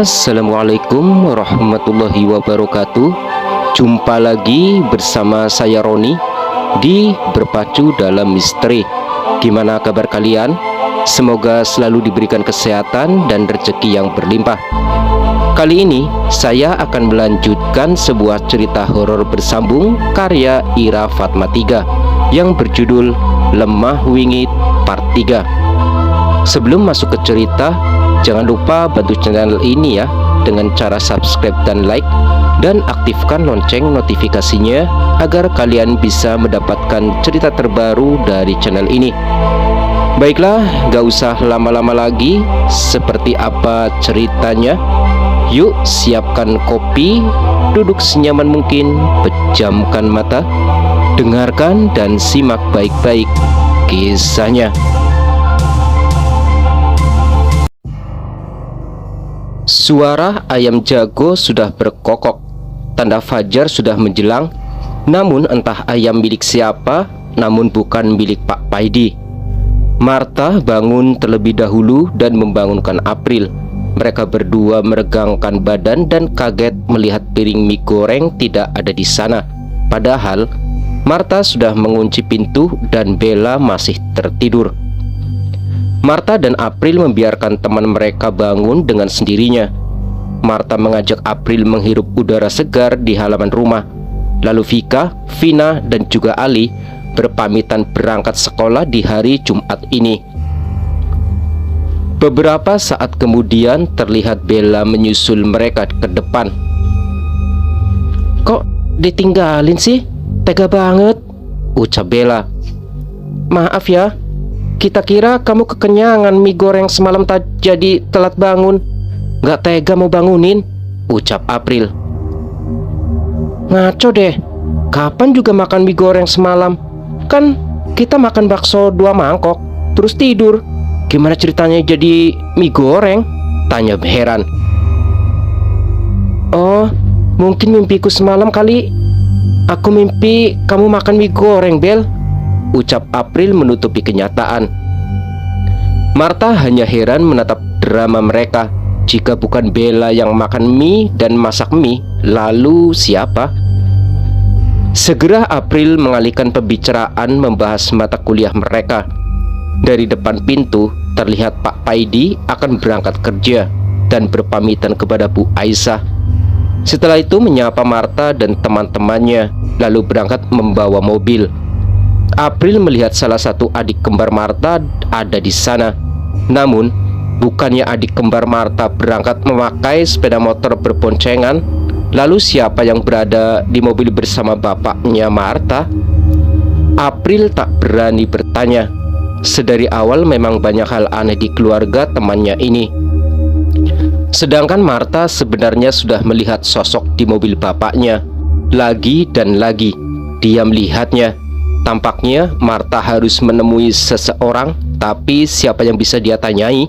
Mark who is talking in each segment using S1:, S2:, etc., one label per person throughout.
S1: Assalamualaikum warahmatullahi wabarakatuh. Jumpa lagi bersama saya Roni di Berpacu Dalam Misteri. Gimana kabar kalian? Semoga selalu diberikan kesehatan dan rezeki yang berlimpah. Kali ini saya akan melanjutkan sebuah cerita horor bersambung karya Ira Fatma 3 yang berjudul Lemah Wingit Part 3. Sebelum masuk ke cerita, jangan lupa bantu channel ini ya dengan cara subscribe dan like, dan aktifkan lonceng notifikasinya agar kalian bisa mendapatkan cerita terbaru dari channel ini. Baiklah, gak usah lama-lama lagi. Seperti apa ceritanya? Yuk siapkan kopi, duduk senyaman mungkin, pejamkan mata, dengarkan dan simak baik-baik kisahnya. Suara ayam jago sudah berkokok, tanda fajar sudah menjelang. Namun entah ayam milik siapa, namun bukan milik Pak Paidi. Martha bangun terlebih dahulu dan membangunkan April. Mereka berdua meregangkan badan dan kaget melihat piring mie goreng tidak ada di sana. Padahal Martha sudah mengunci pintu dan Bella masih tertidur. Martha dan April membiarkan teman mereka bangun dengan sendirinya. Martha mengajak April menghirup udara segar di halaman rumah. Lalu Vika, Vina, dan juga Ali berpamitan berangkat sekolah di hari Jumat ini. Beberapa saat kemudian terlihat Bella menyusul mereka ke depan. "Kok ditinggalin sih? Tega banget," ucap Bella. "Maaf ya, kita kira kamu kekenyangan mie goreng semalam jadi telat bangun. Gak tega mau bangunin," ucap April. "Ngaco deh, kapan juga makan mie goreng semalam? Kan kita makan bakso 2 mangkok, terus tidur. Gimana ceritanya jadi mie goreng?" tanya heran. "Oh, mungkin mimpiku semalam kali. Aku mimpi kamu makan mie goreng, Bel," ucap April menutupi kenyataan. Martha hanya heran menatap drama mereka. Jika bukan Bella yang makan mie dan masak mie, lalu siapa? Segera April mengalihkan pembicaraan membahas mata kuliah mereka. Dari depan pintu terlihat Pak Paidi akan berangkat kerja dan berpamitan kepada Bu Aisyah. Setelah itu menyapa Martha dan teman-temannya, lalu berangkat membawa mobil. April melihat salah satu adik kembar Martha ada di sana. Namun, bukannya adik kembar Martha berangkat memakai sepeda motor berboncengan, lalu siapa yang berada di mobil bersama bapaknya Martha? April tak berani bertanya. Sedari awal memang banyak hal aneh di keluarga temannya ini. Sedangkan Martha sebenarnya sudah melihat sosok di mobil bapaknya. Lagi dan lagi dia melihatnya. Tampaknya Martha harus menemui seseorang, tapi siapa yang bisa dia tanyai?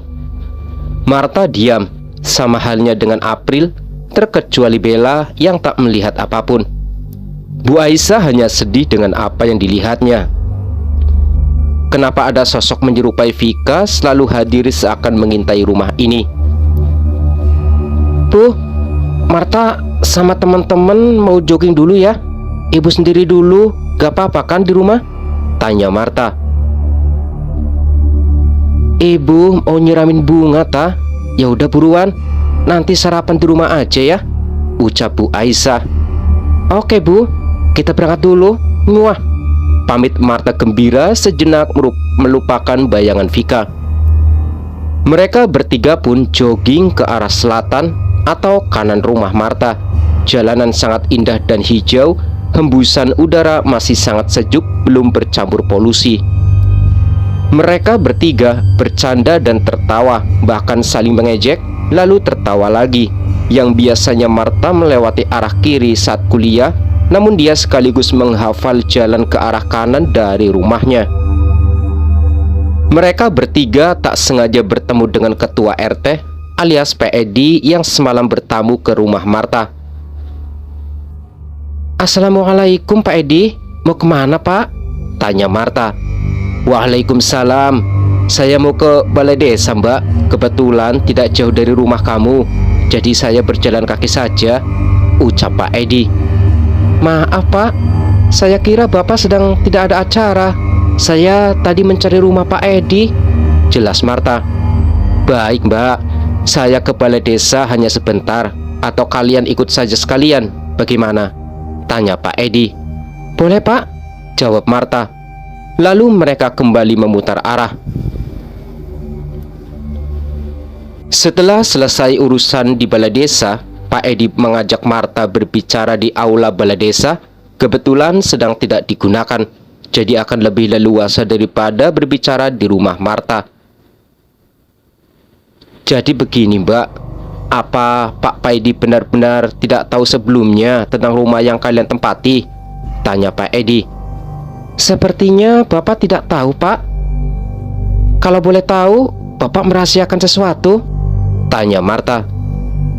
S1: Martha diam, sama halnya dengan April, terkecuali Bella yang tak melihat apapun. Bu Aisyah hanya sedih dengan apa yang dilihatnya. Kenapa ada sosok menyerupai Vika selalu hadir seakan mengintai rumah ini? "Bu, Martha sama teman-teman mau jogging dulu ya. Ibu sendiri dulu, gak apa-apa kan di rumah?" tanya Martha. "Ibu mau nyiramin bunga ta? Ya udah buruan, nanti sarapan di rumah aja ya," ucap Bu Aisyah. "Oke Bu, kita berangkat dulu." Muah, pamit Martha gembira sejenak melupakan bayangan Vika. Mereka bertiga pun jogging ke arah selatan atau kanan rumah Martha. Jalanan sangat indah dan hijau. Hembusan udara masih sangat sejuk, belum bercampur polusi. Mereka bertiga bercanda dan tertawa, bahkan saling mengejek, lalu tertawa lagi. Yang biasanya Martha melewati arah kiri saat kuliah, namun dia sekaligus menghafal jalan ke arah kanan dari rumahnya. Mereka bertiga tak sengaja bertemu dengan ketua RT alias PED yang semalam bertamu ke rumah Martha. "Assalamualaikum Pak Edi, mau kemana Pak?" tanya Martha. "Waalaikumsalam, saya mau ke balai desa Mbak. Kebetulan tidak jauh dari rumah kamu. Jadi saya berjalan kaki saja, ucap Pak Edi. Maaf Pak, saya kira Bapak sedang tidak ada acara. Saya tadi mencari rumah Pak Edi, jelas Marta. Baik Mbak, saya ke balai desa hanya sebentar. Atau kalian ikut saja sekalian, bagaimana? Tanya Pak Edi. Boleh Pak, jawab Marta. Lalu mereka kembali memutar arah. Setelah selesai urusan di balai desa, Pak Edi mengajak Marta berbicara di aula balai desa. Kebetulan sedang tidak digunakan, jadi akan lebih leluasa daripada berbicara di rumah Marta. Jadi begini Mbak, apa Pak Edi benar-benar tidak tahu sebelumnya tentang rumah yang kalian tempati? Tanya Pak Edi. Sepertinya Bapak tidak tahu Pak. Kalau boleh tahu, Bapak merahasiakan sesuatu? Tanya Marta.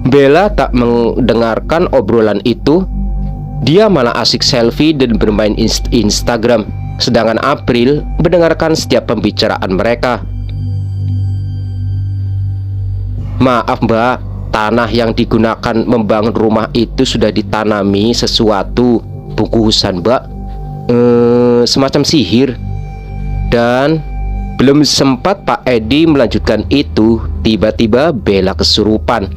S1: Bella tak mendengarkan obrolan itu. Dia malah asik selfie dan bermain Instagram. Sedangkan April mendengarkan setiap pembicaraan mereka. Maaf Mbak, tanah yang digunakan membangun rumah itu sudah ditanami sesuatu bungkusan Mbak, semacam sihir. Dan belum sempat Pak Edi melanjutkan itu, tiba-tiba Bella kesurupan.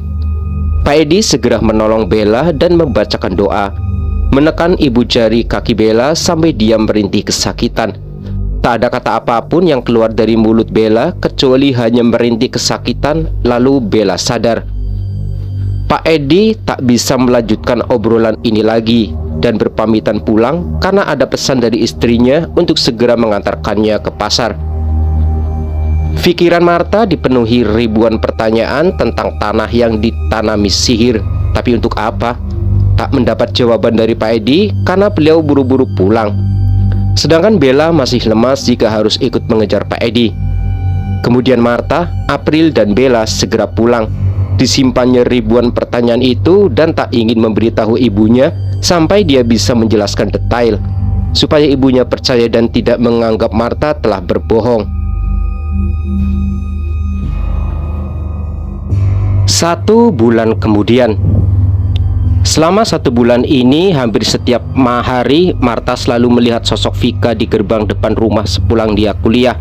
S1: Pak Edi segera menolong Bella dan membacakan doa, menekan ibu jari kaki Bella sampai dia merintih kesakitan. Tak ada kata apapun yang keluar dari mulut Bella kecuali hanya merintih kesakitan. Lalu Bella sadar. Pak Edi tak bisa melanjutkan obrolan ini lagi dan berpamitan pulang karena ada pesan dari istrinya untuk segera mengantarkannya ke pasar. Pikiran Marta dipenuhi ribuan pertanyaan tentang tanah yang ditanami sihir. Tapi untuk apa? Tak mendapat jawaban dari Pak Edi karena beliau buru-buru pulang. Sedangkan Bella masih lemas jika harus ikut mengejar Pak Edi. Kemudian Marta, April, dan Bella segera pulang. Disimpannya ribuan pertanyaan itu dan tak ingin memberitahu ibunya sampai dia bisa menjelaskan detail, supaya ibunya percaya dan tidak menganggap Marta telah berbohong. 1 bulan kemudian. Selama 1 bulan ini, hampir setiap hari Marta selalu melihat sosok Vika di gerbang depan rumah sepulang dia kuliah.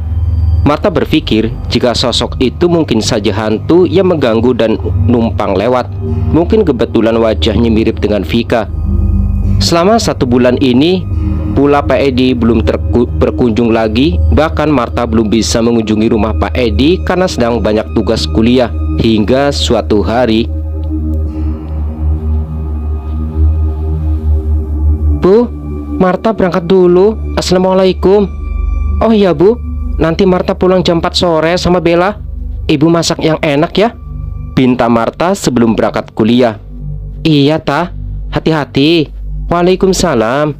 S1: Marta berpikir jika sosok itu mungkin saja hantu yang mengganggu dan numpang lewat. Mungkin kebetulan wajahnya mirip dengan Vika. Selama 1 bulan ini pula Pak Edi belum berkunjung lagi. Bahkan Marta belum bisa mengunjungi rumah Pak Edi karena sedang banyak tugas kuliah. Hingga suatu hari, Bu, Marta berangkat dulu. Assalamualaikum. Oh iya Bu, nanti Marta pulang jam 4 sore sama Bella. Ibu masak yang enak ya, pinta Marta sebelum berangkat kuliah. Iya Ta, hati-hati. Waalaikumsalam,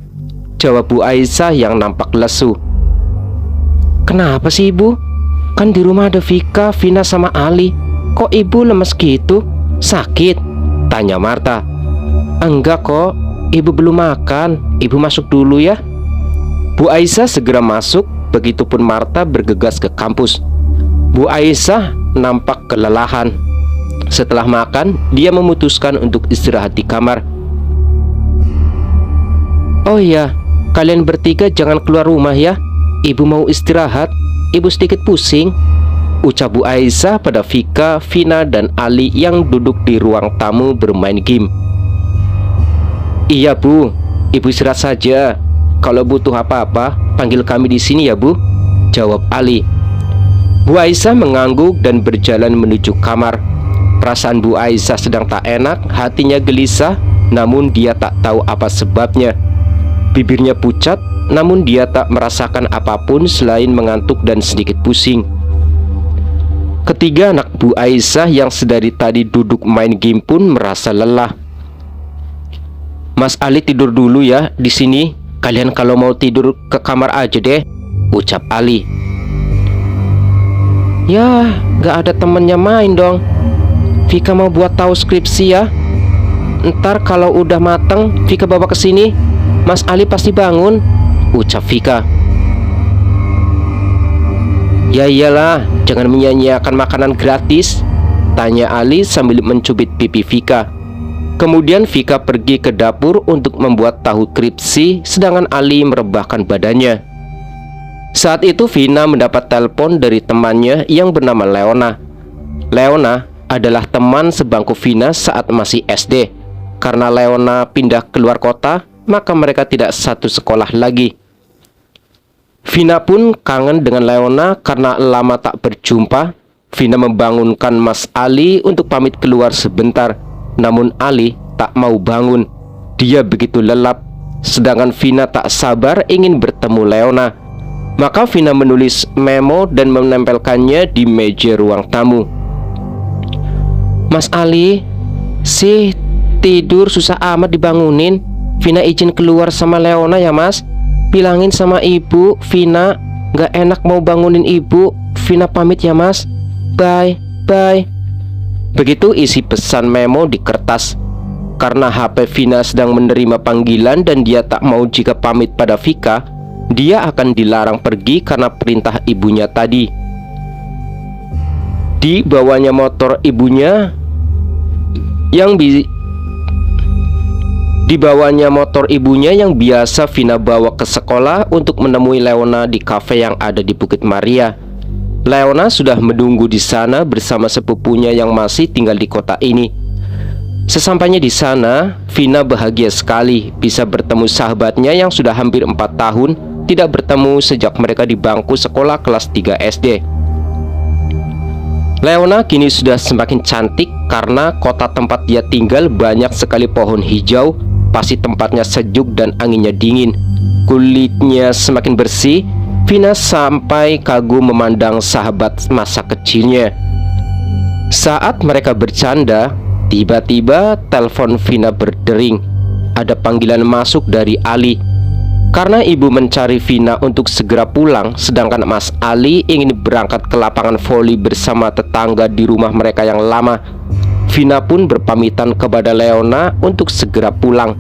S1: jawab Bu Aisyah yang nampak lesu. Kenapa sih Ibu? Kan di rumah ada Vika, Vina sama Ali. Kok Ibu lemes gitu? Sakit? Tanya Marta. Enggak kok, Ibu belum makan. Ibu masuk dulu ya. Bu Aisyah segera masuk. Begitupun Marta bergegas ke kampus. Bu Aisyah nampak kelelahan. Setelah makan, dia memutuskan untuk istirahat di kamar. Oh iya, kalian bertiga jangan keluar rumah ya. Ibu mau istirahat. Ibu sedikit pusing, ucap Bu Aisyah pada Vika, Vina, dan Ali yang duduk di ruang tamu bermain game. Iya Bu, Ibu istirahat saja. Kalau butuh apa-apa, panggil kami di sini ya Bu, jawab Ali. Bu Aisyah mengangguk dan berjalan menuju kamar. Perasaan Bu Aisyah sedang tak enak, hatinya gelisah, namun dia tak tahu apa sebabnya. Bibirnya pucat, namun dia tak merasakan apapun selain mengantuk dan sedikit pusing. Ketiga anak Bu Aisyah yang sedari tadi duduk main game pun merasa lelah. Mas Ali tidur dulu ya di sini. Kalian kalau mau tidur ke kamar aja deh, ucap Ali. Ya, gak ada temennya main dong. Vika mau buat tahu skripsi ya. Ntar kalau udah mateng, Vika bawa ke sini. Mas Ali pasti bangun, ucap Vika. Ya iyalah, jangan menyia-nyiakan makanan gratis. Tanya Ali sambil mencubit pipi Vika. Kemudian Vika pergi ke dapur untuk membuat tahu kripsi, sedangkan Ali merebahkan badannya. Saat itu Vina mendapat telepon dari temannya yang bernama Leona. Leona adalah teman sebangku Vina saat masih SD. Karena Leona pindah keluar kota, maka mereka tidak satu sekolah lagi. Vina pun kangen dengan Leona karena lama tak berjumpa. Vina membangunkan Mas Ali untuk pamit keluar sebentar. Namun Ali tak mau bangun. Dia begitu lelap. Sedangkan Vina tak sabar ingin bertemu Leona. Maka Vina menulis memo dan menempelkannya di meja ruang tamu. Mas Ali, sih tidur susah amat dibangunin. Vina izin keluar sama Leona ya mas. Bilangin sama ibu Vina gak enak mau bangunin ibu. Vina pamit ya mas. Bye, bye. Begitu isi pesan memo di kertas. Karena HP Vina sedang menerima panggilan dan dia tak mau jika pamit pada Vika, dia akan dilarang pergi karena perintah ibunya tadi. Dibawanya motor ibunya yang biasa Vina bawa ke sekolah untuk menemui Leona di kafe yang ada di Bukit Maria. Leona sudah menunggu di sana bersama sepupunya yang masih tinggal di kota ini. Sesampainya di sana, Vina bahagia sekali bisa bertemu sahabatnya yang sudah hampir 4 tahun tidak bertemu sejak mereka di bangku sekolah kelas 3 SD. Leona kini sudah semakin cantik karena kota tempat dia tinggal banyak sekali pohon hijau, pasti tempatnya sejuk dan anginnya dingin. Kulitnya semakin bersih. Vina sampai kagum memandang sahabat masa kecilnya. Saat mereka bercanda, tiba-tiba telepon Vina berdering. Ada panggilan masuk dari Ali. Karena ibu mencari Vina untuk segera pulang, sedangkan Mas Ali ingin berangkat ke lapangan voli bersama tetangga di rumah mereka yang lama. Vina pun berpamitan kepada Leona untuk segera pulang.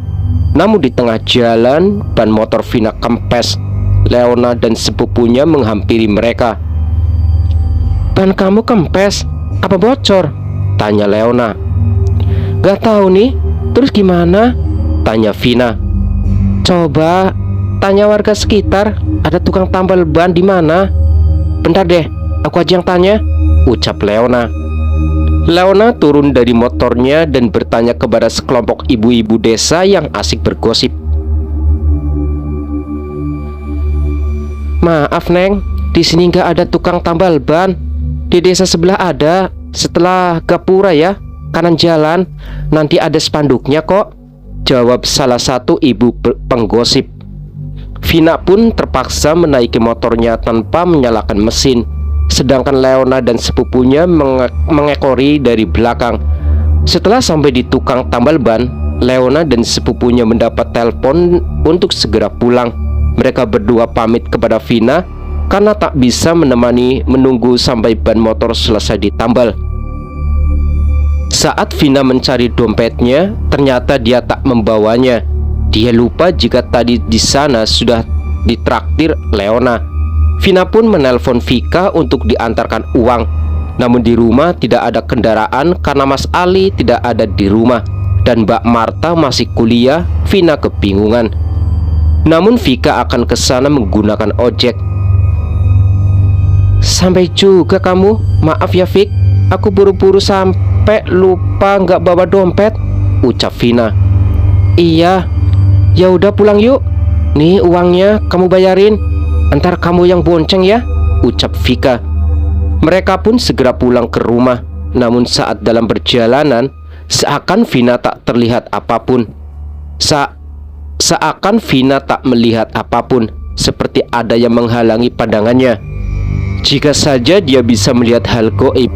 S1: Namun di tengah jalan, ban motor Vina kempes. Leona dan sepupunya menghampiri mereka. Ban kamu kempes? Apa bocor? Tanya Leona. Gak tahu nih. Terus gimana? Tanya Vina. Coba tanya warga sekitar. Ada tukang tambal ban di mana? Bentar deh, aku aja yang tanya, ucap Leona. Leona turun dari motornya dan bertanya kepada sekelompok ibu-ibu desa yang asik bergosip. Maaf Neng, di sini nggak ada tukang tambal ban. Di desa sebelah ada, setelah Gapura ya, kanan jalan. Nanti ada spanduknya kok, jawab salah satu ibu penggosip. Vina pun terpaksa menaiki motornya tanpa menyalakan mesin. Sedangkan Leona dan sepupunya mengekori dari belakang. Setelah sampai di tukang tambal ban, Leona dan sepupunya mendapat telepon untuk segera pulang. Mereka berdua pamit kepada Vina karena tak bisa menemani menunggu sampai ban motor selesai ditambal. Saat Vina mencari dompetnya, ternyata dia tak membawanya. Dia lupa jika tadi di sana sudah ditraktir Leona. Vina pun menelpon Vika untuk diantarkan uang. Namun di rumah tidak ada kendaraan karena Mas Ali tidak ada di rumah dan Mbak Marta masih kuliah. Vina kebingungan. Namun Vika akan ke sana menggunakan ojek. Sampai juga kamu. Maaf ya Vik, aku buru-buru sampai lupa nggak bawa dompet, ucap Vina. Iya, ya udah pulang yuk. Nih uangnya kamu bayarin. Entar kamu yang bonceng ya, ucap Vika. Mereka pun segera pulang ke rumah. Namun saat dalam perjalanan, seakan Vina tak terlihat apapun. Seakan Vina tak melihat apapun, seperti ada yang menghalangi pandangannya. Jika saja dia bisa melihat hal gaib.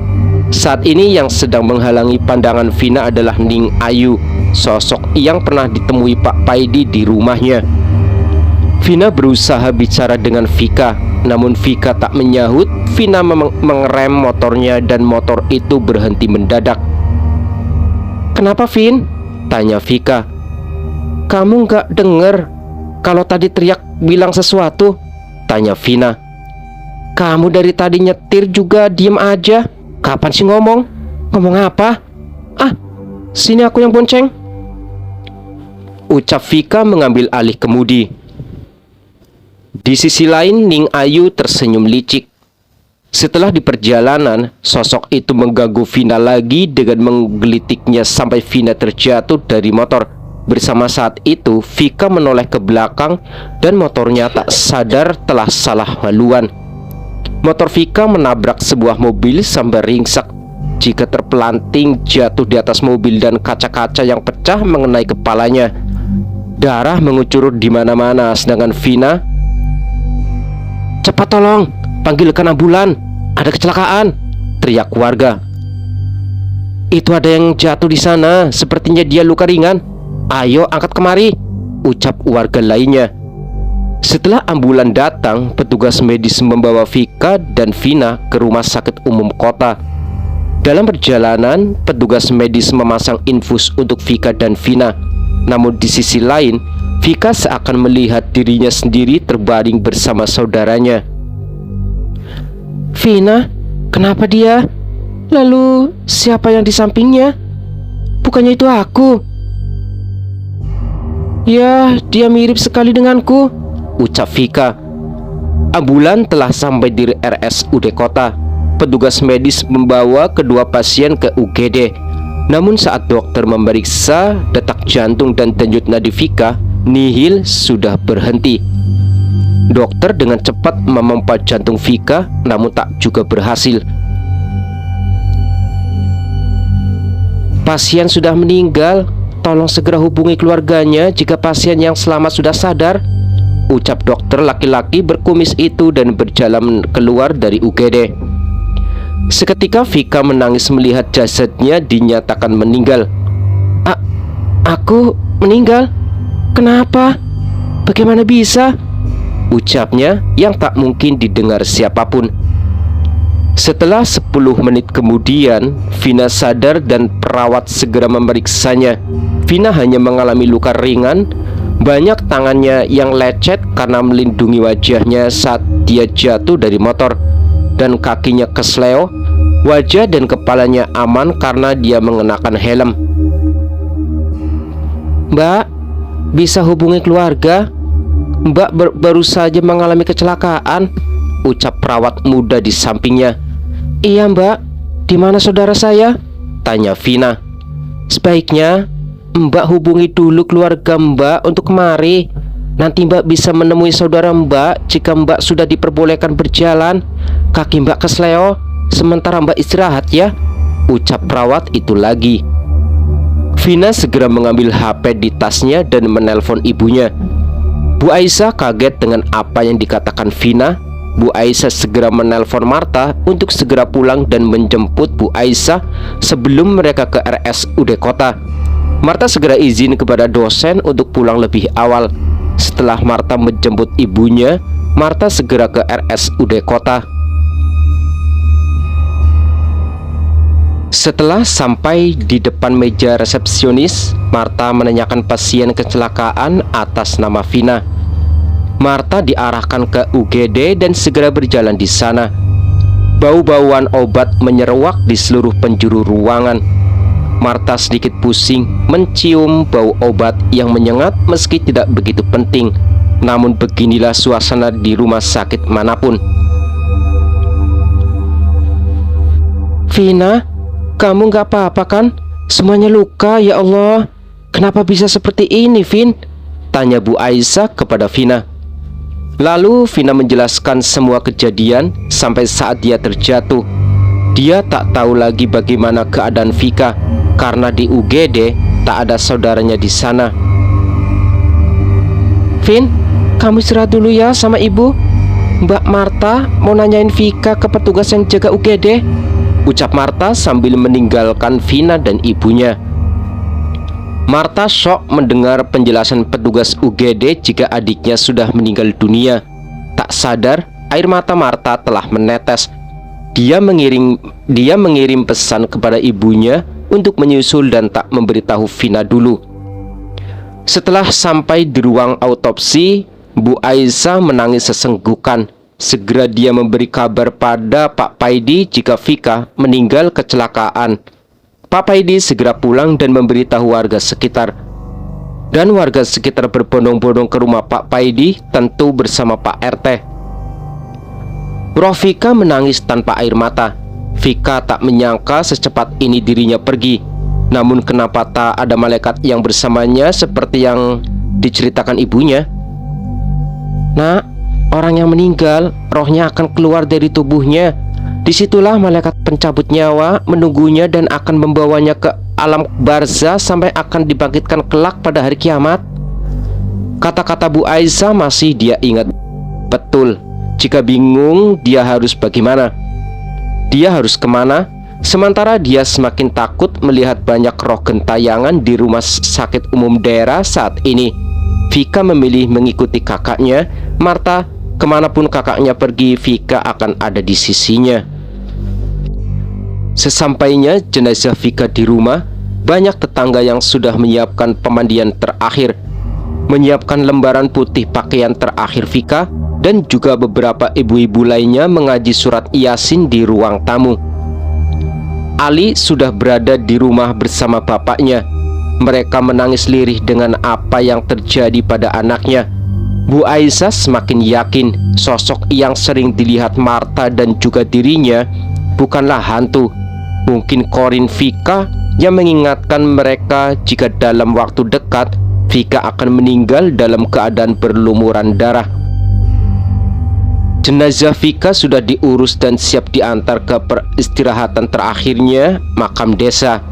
S1: Saat ini yang sedang menghalangi pandangan Vina adalah Ning Ayu, sosok yang pernah ditemui Pak Paidi di rumahnya. Vina berusaha bicara dengan Vika, namun Vika tak menyahut. Vina mengerem motornya dan motor itu berhenti mendadak. Kenapa Vin? Tanya Vika. Kamu gak denger kalau tadi teriak bilang sesuatu? Tanya Vina. Kamu dari tadi nyetir juga diem aja. Kapan sih ngomong? Ngomong apa? Ah, sini aku yang bonceng, ucap Vika mengambil alih kemudi. Di sisi lain, Ning Ayu tersenyum licik. Setelah di perjalanan, sosok itu mengganggu Vina lagi dengan menggelitiknya sampai Vina terjatuh dari motor. Bersama saat itu, Vika menoleh ke belakang dan motornya tak sadar telah salah haluan. Motor Vika menabrak sebuah mobil sampai ringsek. Jika terpelanting jatuh di atas mobil dan kaca-kaca yang pecah mengenai kepalanya. Darah mengucur di mana-mana, sedangkan Vina, "Cepat tolong, panggilkan ambulan, ada kecelakaan," teriak warga. "Itu ada yang jatuh di sana, sepertinya dia luka ringan. Ayo angkat kemari," ucap warga lainnya. Setelah ambulan datang, petugas medis membawa Vika dan Vina ke rumah sakit umum kota. Dalam perjalanan, petugas medis memasang infus untuk Vika dan Vina. Namun di sisi lain, Vika seakan melihat dirinya sendiri terbaring bersama saudaranya. "Vina, kenapa dia? Lalu siapa yang di sampingnya? Bukannya itu aku?" "Ya, dia mirip sekali denganku," ucap Vika. Ambulan telah sampai di RSUD kota. Petugas medis membawa kedua pasien ke UGD. Namun saat dokter memeriksa detak jantung dan denyut nadi Vika, nihil sudah berhenti. Dokter dengan cepat memompa jantung Vika, namun tak juga berhasil. "Pasien sudah meninggal. Tolong segera hubungi keluarganya jika pasien yang selamat sudah sadar," ucap dokter laki-laki berkumis itu dan berjalan keluar dari UGD. Seketika Vika menangis melihat jasadnya dinyatakan meninggal. Aku meninggal? Kenapa? Bagaimana bisa?" ucapnya yang tak mungkin didengar siapapun. Setelah 10 menit kemudian, Vina sadar dan perawat segera memeriksanya. Vina hanya mengalami luka ringan. Banyak tangannya yang lecet karena melindungi wajahnya saat dia jatuh dari motor, dan kakinya kesleo. Wajah dan kepalanya aman karena dia mengenakan helm. "Mbak, bisa hubungi keluarga? Mbak baru saja mengalami kecelakaan," ucap perawat muda di sampingnya. "Iya Mbak, di mana saudara saya?" tanya Vina. "Sebaiknya Mbak hubungi dulu keluarga Mbak untuk kemari. Nanti Mbak bisa menemui saudara Mbak jika Mbak sudah diperbolehkan berjalan. Kaki Mbak kesleo, sementara Mbak istirahat ya," ucap perawat itu lagi. Vina segera mengambil HP di tasnya dan menelpon ibunya. Bu Aisyah kaget dengan apa yang dikatakan Vina. Bu Aisyah segera menelpon Marta untuk segera pulang dan menjemput Bu Aisyah sebelum mereka ke RSUD kota. Marta segera izin kepada dosen untuk pulang lebih awal. Setelah Marta menjemput ibunya, Marta segera ke RSUD kota. Setelah sampai di depan meja resepsionis, Marta menanyakan pasien kecelakaan atas nama Vina. Marta diarahkan ke UGD dan segera berjalan di sana. Bau-bauan obat menyeruak di seluruh penjuru ruangan. Marta sedikit pusing mencium bau obat yang menyengat meski tidak begitu penting. Namun beginilah suasana di rumah sakit manapun. "Vina, kamu gak apa-apa kan? Semuanya luka, ya Allah. Kenapa bisa seperti ini, Vin?" tanya Bu Aisyah kepada Vina. Lalu Vina menjelaskan semua kejadian sampai saat dia terjatuh. Dia tak tahu lagi bagaimana keadaan Vika karena di UGD tak ada saudaranya di sana. "Vin, kamu istirahat dulu ya sama ibu. Mbak Marta mau nanyain Vika ke petugas yang jaga UGD," ucap Marta sambil meninggalkan Vina dan ibunya. Marta syok mendengar penjelasan petugas UGD jika adiknya sudah meninggal dunia. Tak sadar, air mata Marta telah menetes. Dia mengirim pesan kepada ibunya untuk menyusul dan tak memberitahu Vina dulu. Setelah sampai di ruang autopsi, Bu Aisyah menangis sesenggukan. Segera dia memberi kabar pada Pak Paidi jika Vika meninggal kecelakaan. Pak Paidi segera pulang dan memberitahu warga sekitar. Dan warga sekitar berbondong-bondong ke rumah Pak Paidi, tentu bersama Pak RT. Roh Vika menangis tanpa air mata. Vika tak menyangka secepat ini dirinya pergi. Namun kenapa tak ada malaikat yang bersamanya seperti yang diceritakan ibunya? Nak, orang yang meninggal, rohnya akan keluar dari tubuhnya. Disitulah malaikat pencabut nyawa menunggunya dan akan membawanya ke alam barzah sampai akan dibangkitkan kelak pada hari kiamat. Kata-kata Bu Aisyah masih dia ingat betul. Jika bingung, dia harus bagaimana? Dia harus kemana? Sementara dia semakin takut melihat banyak roh gentayangan di rumah sakit umum daerah saat ini. Vika memilih mengikuti kakaknya, Marta. Kemanapun kakaknya pergi, Vika akan ada di sisinya. Sesampainya jenazah Vika di rumah, banyak tetangga yang sudah menyiapkan pemandian terakhir, menyiapkan lembaran putih pakaian terakhir Vika, dan juga beberapa ibu-ibu lainnya mengaji surat Yasin di ruang tamu. Ali sudah berada di rumah bersama bapaknya. Mereka menangis lirih dengan apa yang terjadi pada anaknya. Bu Aisyah semakin yakin sosok yang sering dilihat Marta dan juga dirinya bukanlah hantu. Mungkin Corin Vika yang mengingatkan mereka jika dalam waktu dekat Vika akan meninggal dalam keadaan berlumuran darah. Jenazah Vika sudah diurus dan siap diantar ke peristirahatan terakhirnya, makam desa.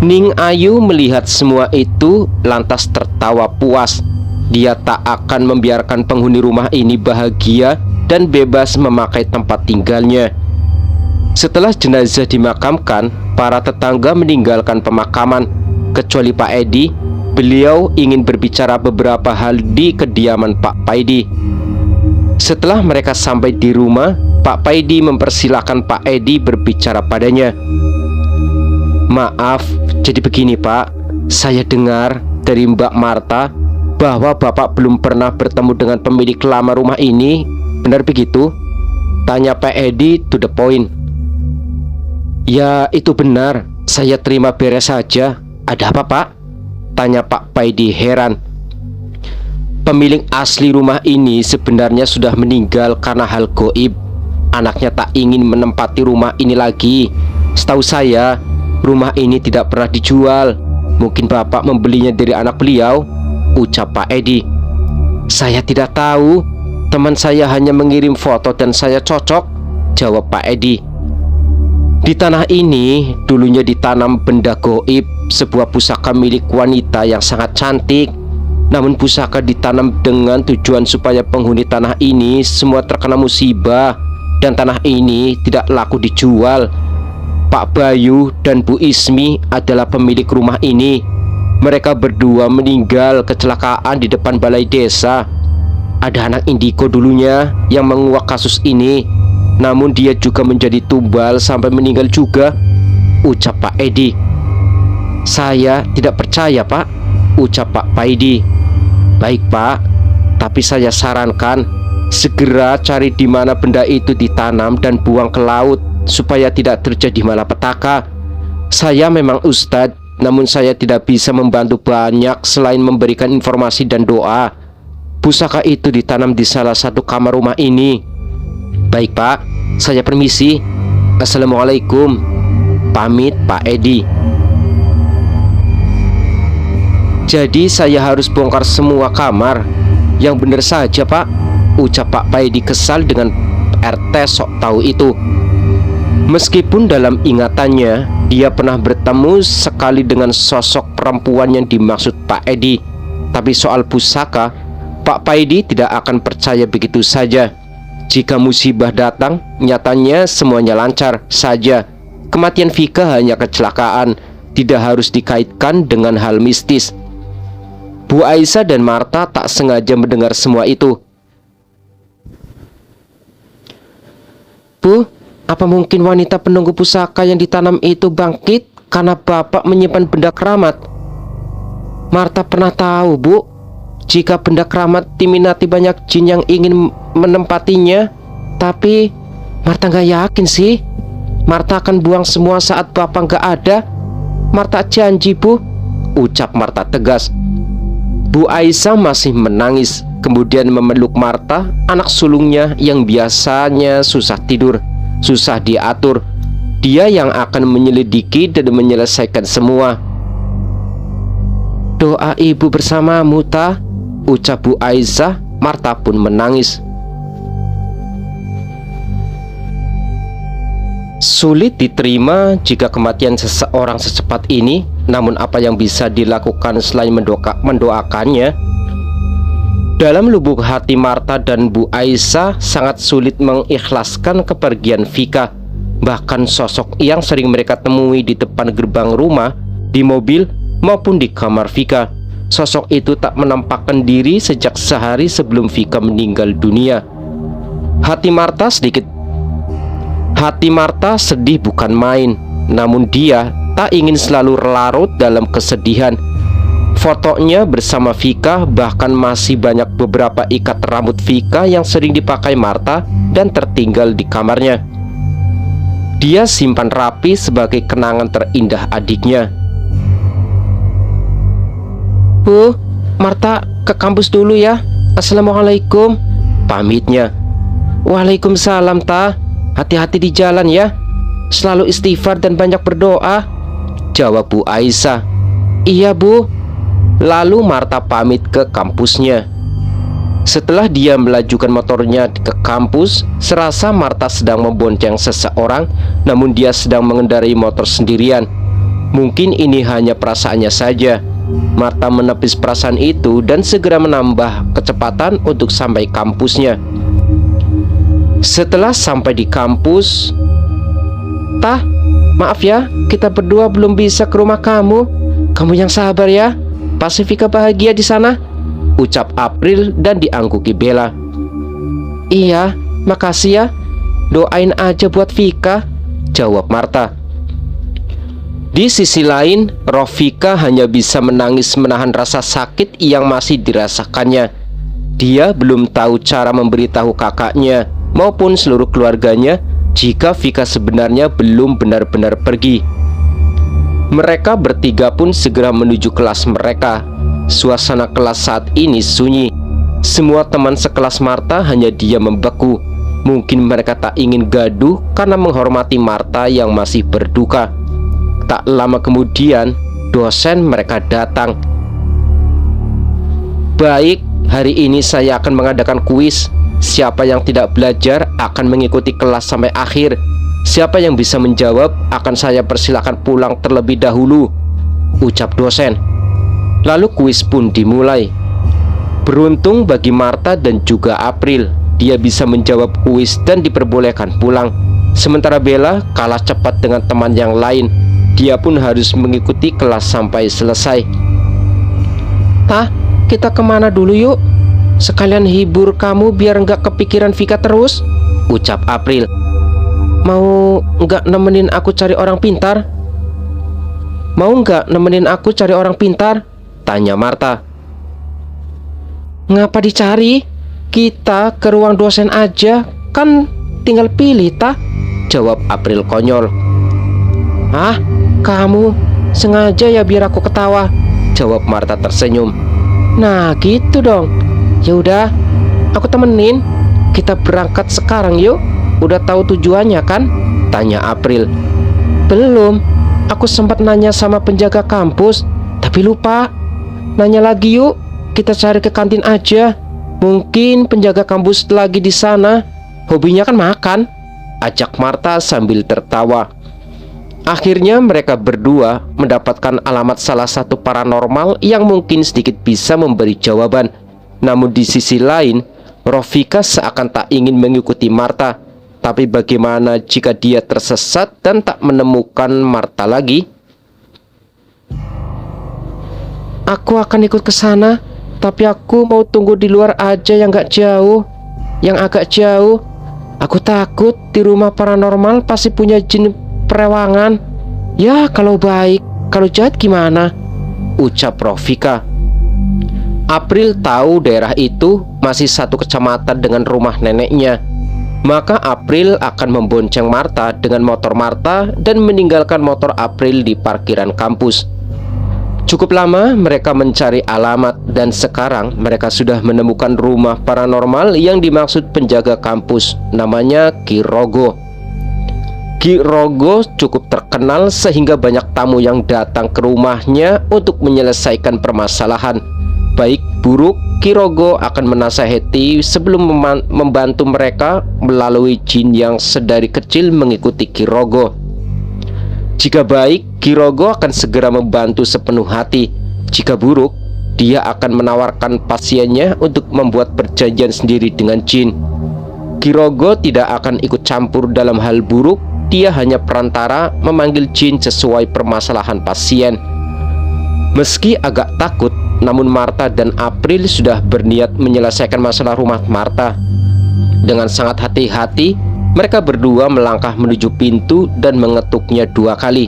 S1: Ning Ayu melihat semua itu lantas tertawa puas. Dia tak akan membiarkan penghuni rumah ini bahagia dan bebas memakai tempat tinggalnya. Setelah jenazah dimakamkan, para tetangga meninggalkan pemakaman. Kecuali Pak Edi, beliau ingin berbicara beberapa hal di kediaman Pak Paidi. Setelah mereka sampai di rumah, Pak Paidi mempersilahkan Pak Edi berbicara padanya. Maaf, jadi begini Pak, saya dengar dari Mbak Marta bahwa Bapak belum pernah bertemu dengan pemilik lama rumah ini. Benar begitu? Tanya Pak Edi to the point. Ya, itu benar. Saya terima beres saja. Ada apa Pak? Tanya Pak Paidi heran. Pemilik asli rumah ini sebenarnya sudah meninggal karena hal goib. Anaknya tak ingin menempati rumah ini lagi. Setahu saya, rumah ini tidak pernah dijual. Mungkin Bapak membelinya dari anak beliau, ucap Pak Edi. Saya tidak tahu. Teman saya hanya mengirim foto dan saya cocok, jawab Pak Edi. Di tanah ini dulunya ditanam benda goib, sebuah pusaka milik wanita yang sangat cantik. Namun pusaka ditanam dengan tujuan supaya penghuni tanah ini semua terkena musibah dan tanah ini tidak laku dijual. Pak Bayu dan Bu Ismi adalah pemilik rumah ini. Mereka berdua meninggal kecelakaan di depan balai desa. Ada anak indigo dulunya yang menguak kasus ini, namun dia juga menjadi tumbal sampai meninggal juga, ucap Pak Edi. Saya tidak percaya Pak, ucap Pak Paidi. Baik Pak, tapi saya sarankan segera cari di mana benda itu ditanam dan buang ke laut supaya tidak terjadi malapetaka. Saya memang ustadz, namun saya tidak bisa membantu banyak selain memberikan informasi dan doa. Pusaka itu ditanam di salah satu kamar rumah ini. Baik Pak, saya permisi. Assalamualaikum. Pamit Pak Edi. Jadi saya harus bongkar semua kamar? Yang benar saja Pak, ucap Pak Paidi kesal dengan RT sok tahu itu. Meskipun dalam ingatannya dia pernah bertemu sekali dengan sosok perempuan yang dimaksud Pak Edi, tapi soal pusaka Pak Paidi tidak akan percaya begitu saja. Jika musibah datang, nyatanya semuanya lancar saja. Kematian Vika hanya kecelakaan, tidak harus dikaitkan dengan hal mistis. Bu Aisyah dan Marta tak sengaja mendengar semua itu. Bu, apa mungkin wanita penunggu pusaka yang ditanam itu bangkit karena Bapak menyimpan benda keramat? Marta pernah tahu, Bu, jika benda keramat diminati banyak jin yang ingin menempatinya. Tapi Marta gak yakin sih. Marta akan buang semua saat Bapak nggak ada. Marta janji, Bu, ucap Marta tegas. Bu Aisyah masih menangis, kemudian memeluk Marta, anak sulungnya yang biasanya susah tidur, susah diatur. Dia yang akan menyelidiki dan menyelesaikan semua. Doa ibu bersamamu, Ta, ucap Bu Aisyah. Marta pun menangis. Sulit diterima jika kematian seseorang secepat ini, namun apa yang bisa dilakukan selain mendoakannya? Dalam lubuk hati Marta dan Bu Aisyah sangat sulit mengikhlaskan kepergian Vika. Bahkan sosok yang sering mereka temui di depan gerbang rumah, di mobil, maupun di kamar Vika, sosok itu tak menampakkan diri sejak sehari sebelum Vika meninggal dunia. Hati Marta sedih bukan main, namun dia tak ingin selalu larut dalam kesedihan. Fotonya bersama Vika, bahkan masih banyak beberapa ikat rambut Vika yang sering dipakai Marta dan tertinggal di kamarnya. Dia simpan rapi sebagai kenangan terindah adiknya. Bu, Marta ke kampus dulu ya. Assalamualaikum, pamitnya. Waalaikumsalam, Ta. Hati-hati di jalan ya. Selalu istighfar dan banyak berdoa, jawab Bu Aisyah. Iya, Bu. Lalu Marta pamit ke kampusnya. Setelah dia melajukan motornya ke kampus, serasa Marta sedang membonceng seseorang, namun dia sedang mengendarai motor sendirian. Mungkin ini hanya perasaannya saja. Marta menepis perasaan itu dan segera menambah kecepatan untuk sampai kampusnya. Setelah sampai di kampus, Ta, maaf ya, kita berdua belum bisa ke rumah kamu. Kamu yang sabar ya. Pasti Vika bahagia di sana, ucap April dan diangguki Bella. Iya, makasih ya. Doain aja buat Vika, jawab Marta. Di sisi lain, Vika hanya bisa menangis menahan rasa sakit yang masih dirasakannya. Dia belum tahu cara memberitahu kakaknya maupun seluruh keluarganya jika Vika sebenarnya belum benar-benar pergi. Mereka bertiga pun segera menuju kelas mereka. Suasana kelas saat ini sunyi. Semua teman sekelas Marta hanya diam membeku. Mungkin mereka tak ingin gaduh karena menghormati Marta yang masih berduka. Tak lama kemudian, dosen mereka datang. Baik, hari ini saya akan mengadakan kuis. Siapa yang tidak belajar akan mengikuti kelas sampai akhir. Siapa yang bisa menjawab akan saya persilakan pulang terlebih dahulu, ucap dosen. Lalu kuis pun dimulai. Beruntung bagi Marta dan juga April, dia bisa menjawab kuis dan diperbolehkan pulang. Sementara Bella kalah cepat dengan teman yang lain. Dia pun harus mengikuti kelas sampai selesai. Ta, kita kemana dulu yuk? Sekalian hibur kamu biar nggak kepikiran Vika terus, ucap April. Mau nggak nemenin aku cari orang pintar? Mau nggak nemenin aku cari orang pintar? Tanya Marta. Ngapa dicari? Kita ke ruang dosen aja, kan tinggal pilih, Ta, jawab April konyol. Ah, kamu sengaja ya biar aku ketawa, jawab Marta tersenyum. Nah gitu dong. Ya udah, aku temenin. Kita berangkat sekarang yuk. Udah tahu tujuannya kan? Tanya April. Belum. Aku sempat nanya sama penjaga kampus, tapi lupa. Nanya lagi yuk. Kita cari ke kantin aja. Mungkin penjaga kampus lagi di sana. Hobinya kan makan, ajak Marta sambil tertawa. Akhirnya mereka berdua mendapatkan alamat salah satu paranormal yang mungkin sedikit bisa memberi jawaban. Namun di sisi lain, Vika seakan tak ingin mengikuti Marta. Tapi bagaimana jika dia tersesat dan tak menemukan Marta lagi? Aku akan ikut ke sana, tapi aku mau tunggu di luar aja yang agak jauh. Aku takut di rumah paranormal pasti punya jin perewangan. Ya kalau baik, kalau jahat gimana? Ucap Vika. April tahu daerah itu masih satu kecamatan dengan rumah neneknya. maka April akan membonceng Martha dengan motor Martha dan meninggalkan motor April di parkiran kampus. Cukup lama mereka mencari alamat dan sekarang mereka sudah menemukan rumah paranormal yang dimaksud penjaga kampus, namanya Ki Rogo. Ki Rogo cukup terkenal sehingga banyak tamu yang datang ke rumahnya untuk menyelesaikan permasalahan. Baik buruk, Ki Rogo akan menasihati sebelum membantu mereka melalui jin yang sedari kecil mengikuti Ki Rogo. Jika baik, Ki Rogo akan segera membantu sepenuh hati. Jika buruk, dia akan menawarkan pasiennya untuk membuat perjanjian sendiri dengan jin. Ki Rogo tidak akan ikut campur dalam hal buruk. Dia hanya perantara memanggil jin sesuai permasalahan pasien. Meski agak takut, namun Martha dan April sudah berniat menyelesaikan masalah rumah Martha. Dengan sangat hati-hati, mereka berdua melangkah menuju pintu dan mengetuknya 2 kali.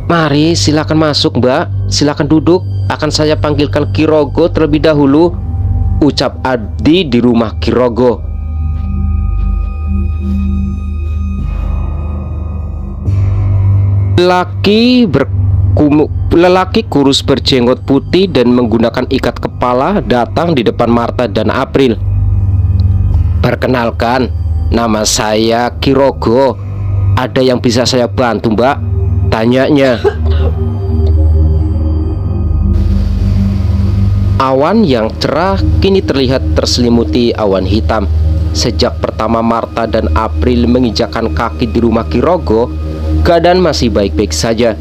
S1: "Mari, silakan masuk, Mbak. Silakan duduk. Akan saya panggilkan Ki Rogo terlebih dahulu," ucap Abdi di rumah Ki Rogo. Lelaki kurus berjenggot putih dan menggunakan ikat kepala datang di depan Martha dan April. "Perkenalkan, nama saya Ki Rogo. Ada yang bisa saya bantu, Mbak?" tanyanya. Awan yang cerah kini terlihat terselimuti awan hitam. Sejak pertama Martha dan April menginjakkan kaki di rumah Ki Rogo, keadaan masih baik-baik saja.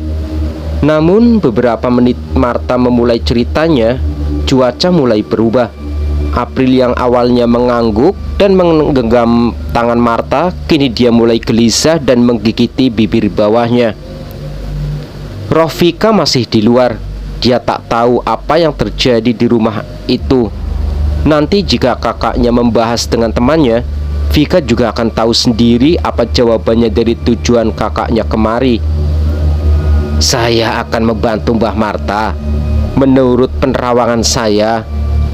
S1: Namun beberapa menit Martha memulai ceritanya, cuaca mulai berubah. April yang awalnya mengangguk dan menggenggam tangan Martha, kini dia mulai gelisah dan menggigiti bibir bawahnya. Rofika masih di luar. Dia tak tahu apa yang terjadi di rumah itu. Nanti jika kakaknya membahas dengan temannya, Vika juga akan tahu sendiri apa jawabannya dari tujuan kakaknya kemari. "Saya akan membantu Mbah Martha. Menurut penerawangan saya,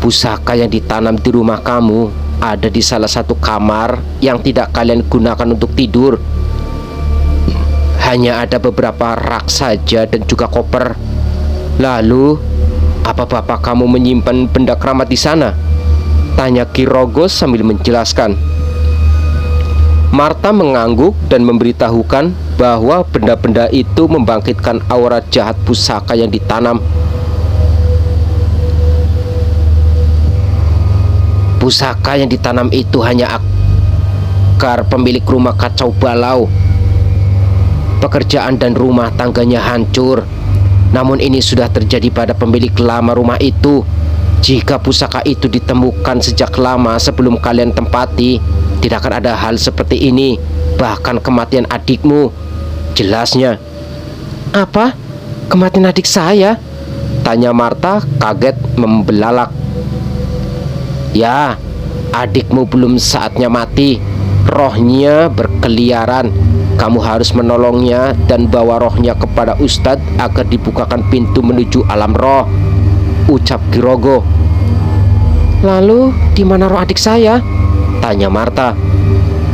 S1: pusaka yang ditanam di rumah kamu ada di salah satu kamar yang tidak kalian gunakan untuk tidur. Hanya ada beberapa rak saja dan juga koper. Lalu, apa bapak kamu menyimpan benda keramat di sana?" tanya Ki Rogo sambil menjelaskan. Martha mengangguk dan memberitahukan bahwa benda-benda itu membangkitkan aura jahat pusaka yang ditanam. "Pusaka yang ditanam itu hanya akar pemilik rumah kacau balau. Pekerjaan dan rumah tangganya hancur. Namun ini sudah terjadi pada pemilik lama rumah itu. Jika pusaka itu ditemukan sejak lama sebelum kalian tempati, tidak akan ada hal seperti ini, bahkan kematian adikmu," jelasnya. "Apa? Kematian adik saya?" tanya Martha kaget membelalak. "Ya, adikmu belum saatnya mati. Rohnya berkeliaran. Kamu harus menolongnya dan bawa rohnya kepada Ustadz agar dibukakan pintu menuju alam roh," ucap Ki Rogo. "Lalu di mana roh adik saya?" tanya Martha.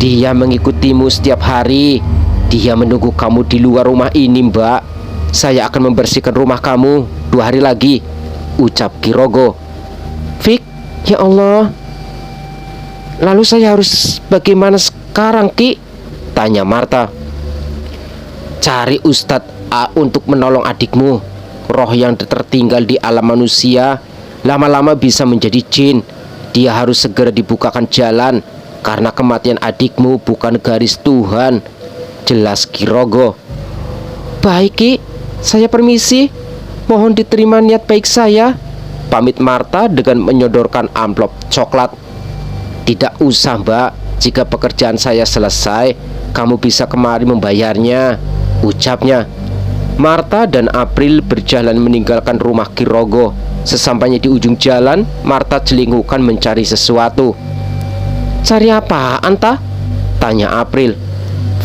S1: "Dia mengikutimu setiap hari. Dia menunggu kamu di luar rumah ini, Mbak. Saya akan membersihkan rumah kamu 2 hari lagi," ucap Ki Rogo. "Fik, ya Allah. Lalu saya harus bagaimana sekarang, Ki?" tanya Martha. "Cari Ustadz A untuk menolong adikmu. Roh yang tertinggal di alam manusia lama-lama bisa menjadi jin. Dia harus segera dibukakan jalan, karena kematian adikmu bukan garis Tuhan," jelas Ki Rogo. "Baik, Ki, saya permisi. Mohon diterima niat baik saya," pamit Martha dengan menyodorkan amplop coklat. "Tidak usah, Mbak. Jika pekerjaan saya selesai, kamu bisa kemari membayarnya," ucapnya. Martha dan April berjalan meninggalkan rumah Ki Rogo. Sesampainya di ujung jalan, Martha celingukan mencari sesuatu. "Cari apaan, Ta?" tanya April.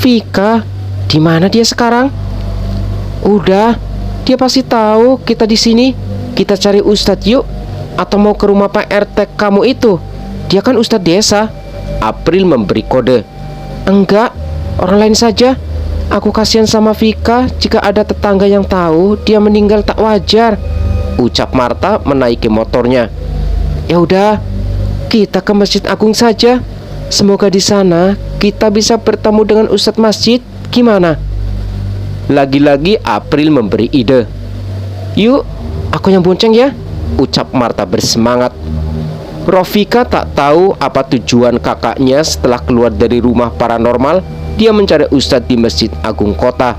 S1: "Vika, di mana dia sekarang?" "Udah, dia pasti tahu kita di sini. Kita cari Ustadz yuk," Atau mau ke rumah Pak RT kamu itu? Dia kan Ustadz desa. April memberi kode. Enggak, orang lain saja. Aku kasihan sama Vika. Jika ada tetangga yang tahu dia meninggal tak wajar, ucap Marta menaiki motornya. Ya udah, kita ke Masjid Agung saja. Semoga di sana kita bisa bertemu dengan Ustadz masjid. Gimana? Lagi-lagi April memberi ide. Yuk, aku yang bonceng ya, ucap Marta bersemangat. Rofika tak tahu apa tujuan kakaknya setelah keluar dari rumah paranormal. Dia mencari Ustadz di Masjid Agung Kota.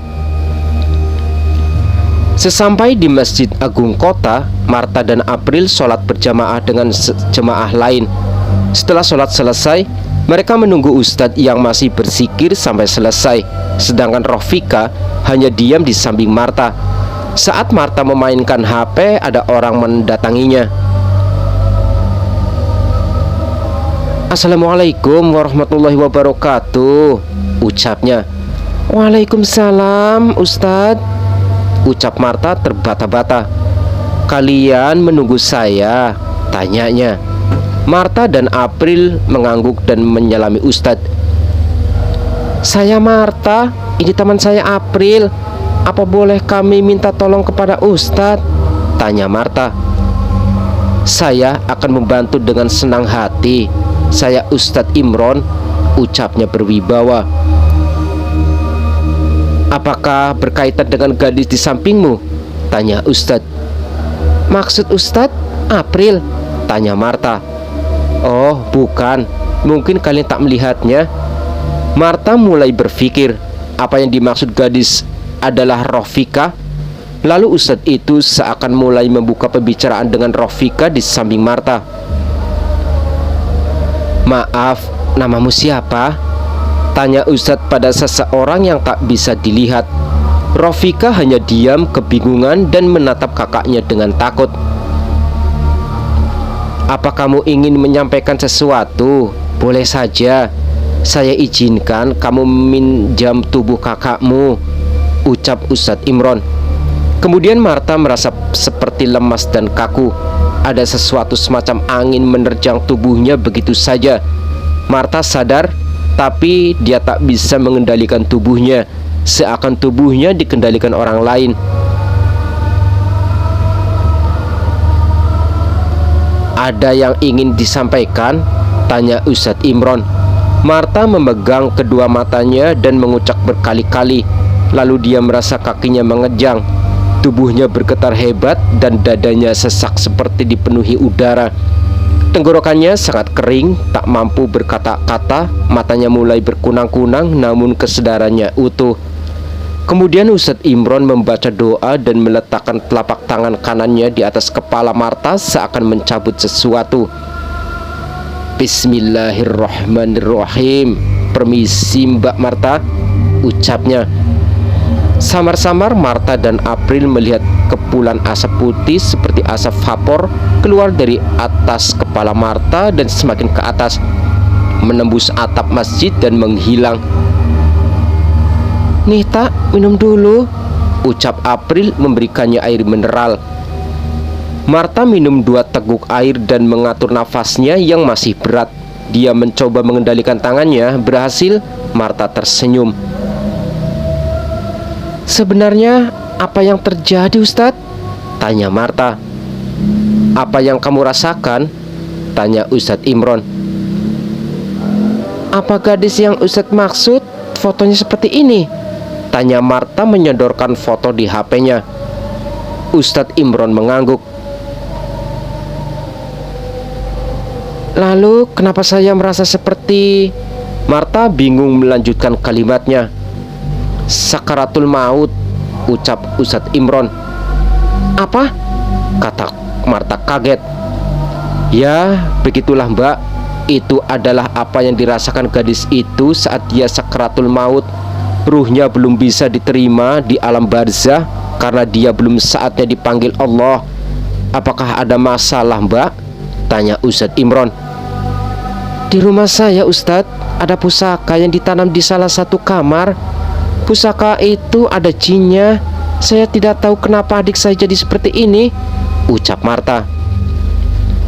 S1: Sesampai di Masjid Agung Kota, Marta dan April sholat berjamaah dengan jemaah lain. Setelah sholat selesai, mereka menunggu Ustadz yang masih berzikir sampai selesai. Sedangkan Rofika hanya diam di samping Marta. Saat Marta memainkan HP, ada orang mendatanginya. Assalamualaikum warahmatullahi wabarakatuh, ucapnya. Waalaikumsalam Ustadz, ucap Marta terbata-bata. Kalian menunggu saya? Tanyanya. Marta dan April mengangguk dan menyalami Ustadz. Saya Marta, ini teman saya April. Apa boleh kami minta tolong kepada Ustadz? Tanya Marta. Saya akan membantu dengan senang hati. Saya Ustadz Imron, ucapnya berwibawa. Apakah berkaitan dengan gadis di sampingmu? Tanya Ustadz. Maksud Ustadz April? Tanya Marta. Oh bukan, mungkin kalian tak melihatnya. Marta mulai berpikir apa yang dimaksud gadis adalah Rofika. Lalu Ustadz itu seakan mulai membuka pembicaraan dengan Rofika di samping Marta. Maaf, namamu siapa? Tanya Ustadz pada seseorang yang tak bisa dilihat. Rofika hanya diam, kebingungan dan menatap kakaknya dengan takut. Apa kamu ingin menyampaikan sesuatu? Boleh saja. Saya izinkan kamu meminjam tubuh kakakmu, ucap Ustadz Imron. Kemudian Marta merasa seperti lemas dan kaku. Ada sesuatu semacam angin menerjang tubuhnya begitu saja. Marta sadar, tapi dia tak bisa mengendalikan tubuhnya. Seakan tubuhnya dikendalikan orang lain. Ada yang ingin disampaikan? Tanya Ustadz Imron. Marta memegang kedua matanya dan mengucap berkali-kali. Lalu dia merasa kakinya mengejang. Tubuhnya bergetar hebat dan dadanya sesak seperti dipenuhi udara. Tenggorokannya sangat kering, tak mampu berkata-kata. Matanya mulai berkunang-kunang, namun kesadarannya utuh. Kemudian Ustadz Imron membaca doa dan meletakkan telapak tangan kanannya di atas kepala Marta seakan mencabut sesuatu. Bismillahirrahmanirrahim. Permisi Mbak Marta, ucapnya. Samar-samar Marta dan April melihat kepulan asap putih seperti asap vapor keluar dari atas kepala Marta dan semakin ke atas, menembus atap masjid dan menghilang. Nita, minum dulu, ucap April memberikannya air mineral. Marta minum 2 teguk air dan mengatur nafasnya yang masih berat. Dia mencoba mengendalikan tangannya, berhasil. Marta tersenyum. Sebenarnya apa yang terjadi Ustadz? Tanya Marta. Apa yang kamu rasakan? Tanya Ustadz Imron. Apa gadis yang Ustadz maksud fotonya seperti ini? Tanya Marta menyodorkan foto di HP-nya. Ustadz Imron mengangguk. Lalu kenapa saya merasa seperti... Marta bingung melanjutkan kalimatnya. Sakaratul maut, ucap Ustadz Imron. Apa? Kata Marta kaget. Ya, begitulah Mbak. Itu adalah apa yang dirasakan gadis itu saat dia sakaratul maut. Ruhnya belum bisa diterima di alam barzah karena dia belum saatnya dipanggil Allah. Apakah ada masalah Mbak? Tanya Ustadz Imron. Di rumah saya Ustadz ada pusaka yang ditanam di salah satu kamar. Pusaka itu ada jinnya. Saya tidak tahu kenapa adik saya jadi seperti ini, ucap Marta.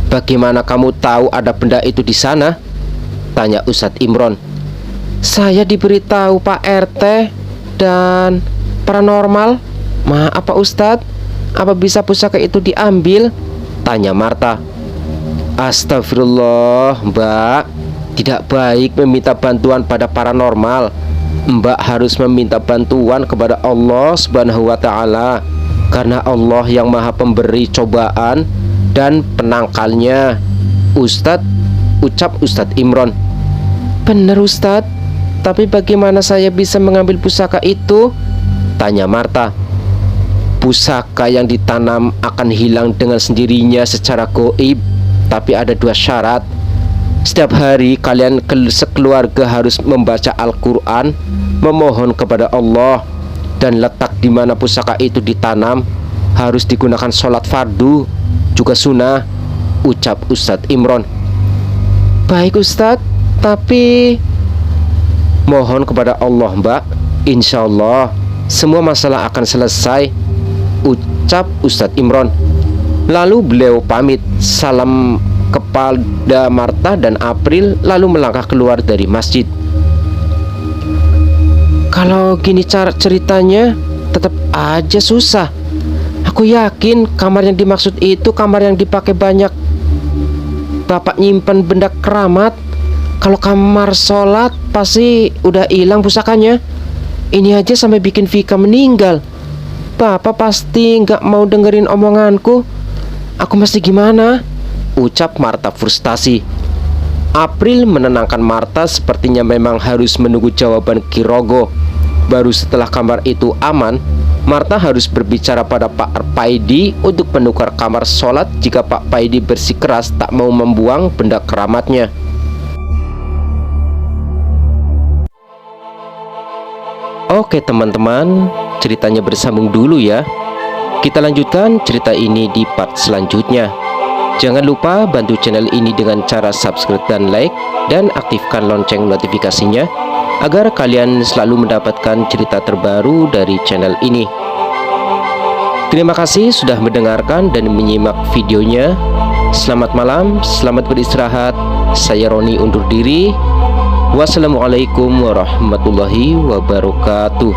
S1: Bagaimana kamu tahu ada benda itu di sana? Tanya Ustadz Imron. Saya diberitahu Pak RT dan paranormal. Maaf Pak Ustadz, apa bisa pusaka itu diambil? Tanya Marta. Astagfirullah Mbak, tidak baik meminta bantuan pada paranormal. Mbak harus meminta bantuan kepada Allah Subhanahu wa Ta'ala, karena Allah yang maha pemberi cobaan dan penangkalnya. Ucap Ustadz Imron. Benar Ustadz, tapi bagaimana saya bisa mengambil pusaka itu? Tanya Marta. Pusaka yang ditanam akan hilang dengan sendirinya secara gaib, tapi ada 2 syarat. Setiap hari kalian sekeluarga harus membaca Al-Quran, memohon kepada Allah, dan letak di mana pusaka itu ditanam harus digunakan sholat fardu, juga sunnah. Ucap Ustadz Imron. Baik Ustadz, tapi mohon kepada Allah Mbak, insya Allah semua masalah akan selesai. Ucap Ustadz Imron. Lalu beliau pamit, salam kepada Marta dan April, lalu melangkah keluar dari masjid. Kalau gini cara ceritanya, tetap aja susah. Aku yakin kamar yang dimaksud itu kamar yang dipakai banyak bapak nyimpen benda keramat. Kalau kamar sholat pasti udah hilang pusakanya. Ini aja sampai bikin Vika meninggal. Bapak pasti nggak mau dengerin omonganku. Aku mesti gimana? Ucap Marta frustasi. April menenangkan Marta, sepertinya memang harus menunggu jawaban Kirogo. Baru setelah kamar itu aman, Marta harus berbicara pada Pak Paidi untuk menukar kamar sholat jika Pak Paidi bersikeras tak mau membuang benda keramatnya. Oke teman-teman, ceritanya bersambung dulu ya. Kita lanjutkan cerita ini di part selanjutnya. Jangan lupa bantu channel ini dengan cara subscribe dan like, dan aktifkan lonceng notifikasinya agar kalian selalu mendapatkan cerita terbaru dari channel ini. Terima kasih sudah mendengarkan dan menyimak videonya. Selamat malam, selamat beristirahat. Saya Roni undur diri. Wassalamualaikum warahmatullahi wabarakatuh.